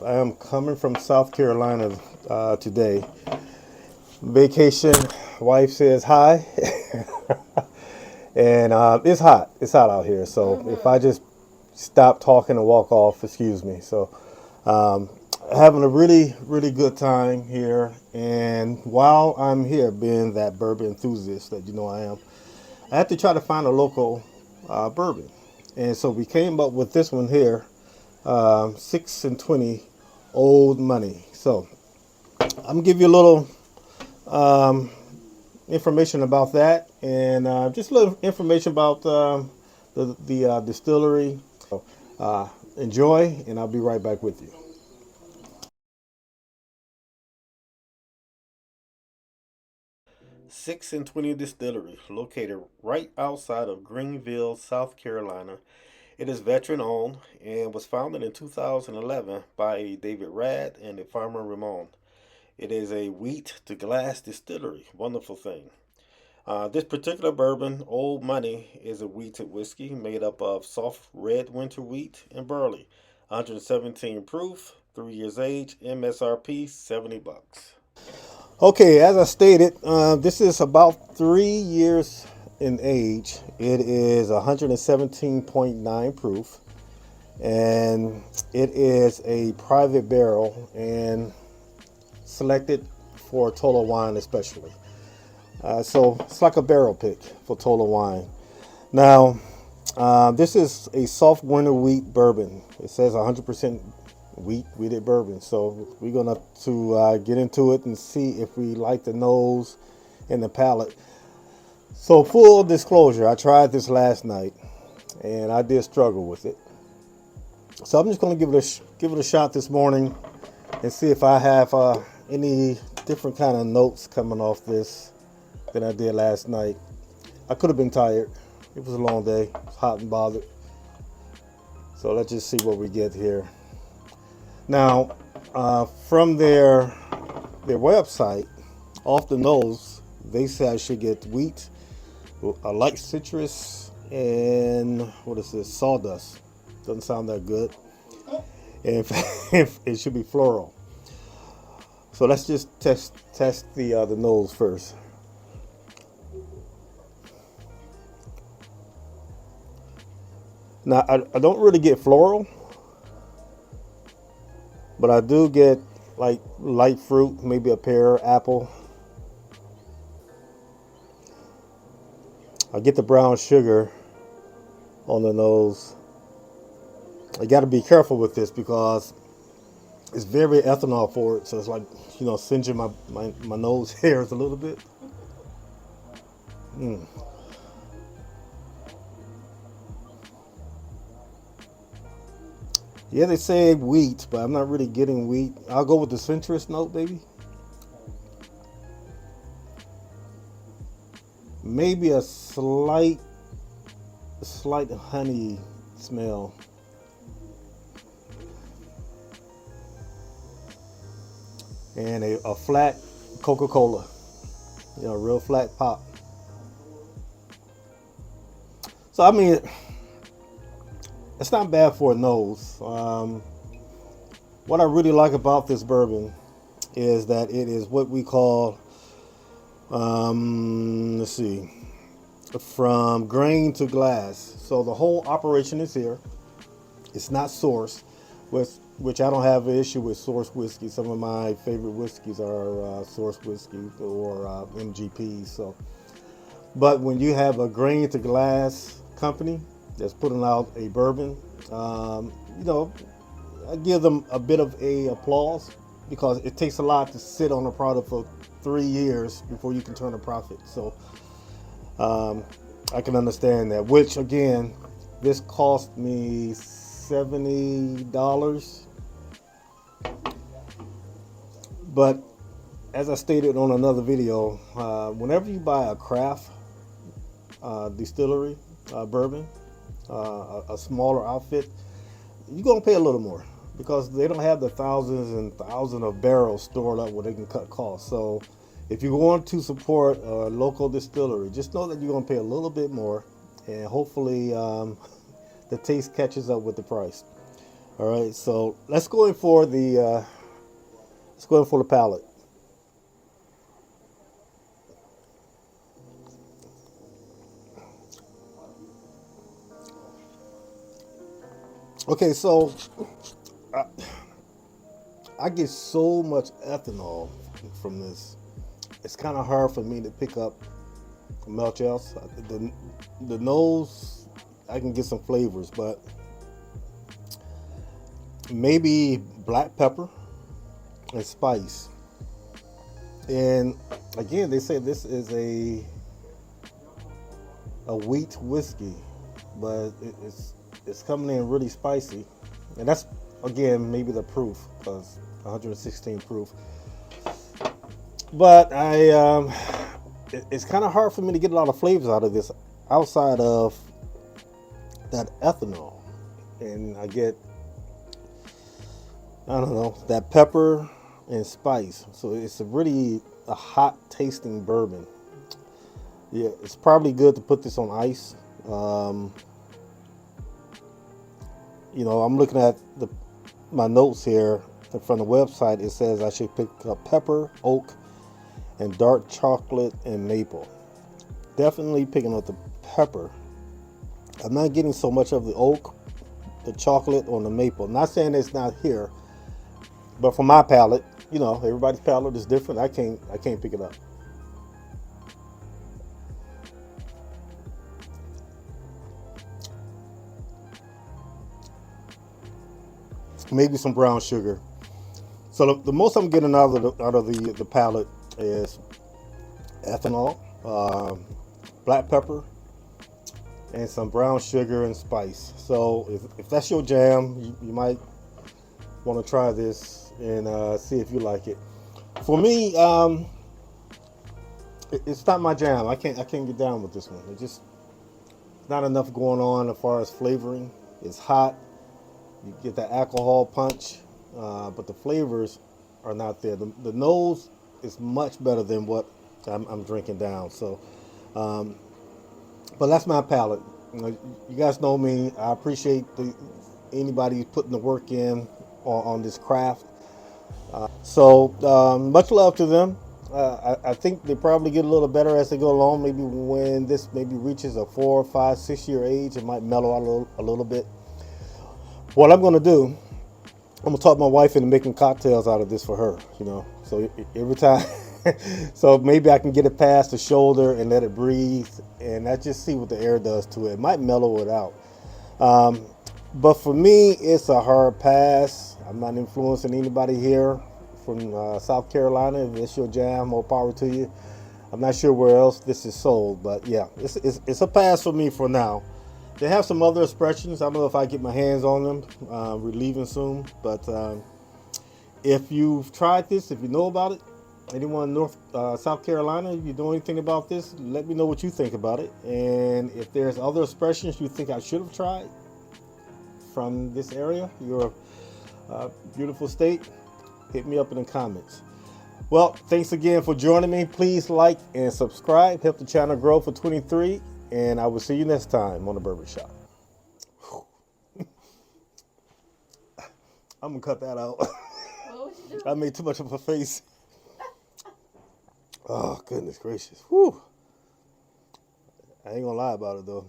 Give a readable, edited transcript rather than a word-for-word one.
I am coming from South Carolina today. Vacation. Wife says hi, and it's hot. It's hot out here. So if I just stop talking and walk off, excuse me. So um, having a really good time here. And while I'm here, being that bourbon enthusiast that you know I am, I had to try to find a local bourbon. And so we came up with this one here, 6 and 20 Old Money. So I'm gonna give you a little information about that, and just a little information about the distillery. So enjoy, and I'll be right back with you. 6 and 20 Distillery, located right outside of Greenville, South Carolina. It is veteran owned and was founded in 2011 by David Rad and the farmer Ramon. It is a wheat to glass distillery. Wonderful thing. This particular bourbon, Old Money, is a wheated whiskey made up of soft red winter wheat and barley. 117 proof, 3 years age, MSRP $70. Okay, as I stated, this is about 3 years in age. It is 117.9 proof, and it is a private barrel and selected for Total Wine especially. So it's like a barrel pick for Total Wine. Now, this is a soft winter wheat bourbon. It says 100% wheated bourbon. So we're gonna get into it and see if we like the nose and the palate. So full disclosure, I tried this last night and I did struggle with it. So I'm just gonna give it a shot this morning and see if I have any different kind of notes coming off this than I did last night. I could have been tired. It was a long day. It was hot and bothered. So let's just see what we get here. Now, from their website, off the nose, they say I should get wheat, a light citrus, and what is this? Sawdust. Doesn't sound that good. And it should be floral. So let's just test the nose first. Now I don't really get floral, but I do get like light fruit, maybe a pear, apple. I get the brown sugar on the nose. I got to be careful with this because it's very ethanol forward, so it's like, singeing my nose hairs a little bit. Mm. Yeah, they say wheat, but I'm not really getting wheat. I'll go with the citrus note, baby. Maybe a slight honey smell. And a flat Coca-Cola, real flat pop. So I mean, it's not bad for a nose. What I really like about this bourbon is that it is what we call, let's see, from grain to glass. So the whole operation is here. It's not sourced, which I don't have an issue with source whiskey. Some of my favorite whiskeys are source whiskey or MGPs. So, but when you have a grain to glass company that's putting out a bourbon, I give them a bit of a applause because it takes a lot to sit on a product for 3 years before you can turn a profit. So I can understand that. Which again, this cost me $70. But as I stated on another video, whenever you buy a craft distillery bourbon, a smaller outfit, you're gonna pay a little more because they don't have the thousands and thousands of barrels stored up where they can cut costs. So if you want to support a local distillery, just know that you're gonna pay a little bit more, and hopefully the taste catches up with the price. All right, so let's go in for the palate. Okay, so I get so much ethanol from this. It's kind of hard for me to pick up much else. The nose, I can get some flavors, but maybe black pepper and spice. And again, they say this is a wheat whiskey, but it's coming in really spicy, and that's again maybe the proof because 116 proof. But it's kind of hard for me to get a lot of flavors out of this outside of that ethanol, and I don't know, that pepper and spice. So it's a really a hot tasting bourbon. Yeah, it's probably good to put this on ice. Um, I'm looking at my notes here from the website. It says I should pick up pepper, oak, and dark chocolate and maple. Definitely picking up the pepper. I'm not getting so much of the oak, the chocolate, or the maple. Not saying it's not here, but for my palate, everybody's palate is different. I can't pick it up. Maybe some brown sugar. So the most I'm getting out of the palate is ethanol, black pepper, and some brown sugar and spice. So if that's your jam, you might want to try this and see if you like it. For me, it's not my jam. I can't get down with this one. It's just not enough going on as far as flavoring. It's hot. You get that alcohol punch, but the flavors are not there. The nose is much better than what I'm drinking down. So, but that's my palate. You guys know me. I appreciate anybody putting the work in on this craft. So much love to them. I think they probably get a little better as they go along. Maybe when this maybe reaches a 4, 5, 6 year age, it might mellow out a little bit. What I'm going to do, I'm gonna talk my wife into making cocktails out of this for her. So every time, so maybe I can get it past the shoulder and let it breathe, and I just see what the air does to it. It might mellow it out. Um, but for me, it's a hard pass. I'm not influencing anybody here from South Carolina. If it's your jam, more power to you. I'm not sure where else this is sold, but yeah, it's a pass for me for now. They have some other expressions. I don't know if I get my hands on them. We're leaving soon, but if you've tried this, if you know about it, anyone in South Carolina, if you know anything about this, let me know what you think about it. And if there's other expressions you think I should have tried from this area, your beautiful state, hit me up in the comments. Well, thanks again for joining me. Please like and subscribe. Help the channel grow for 23. And I will see you next time on the Bourbon Shop. I'm going to cut that out. I made too much of a face. Oh, goodness gracious. Whew. I ain't going to lie about it, though.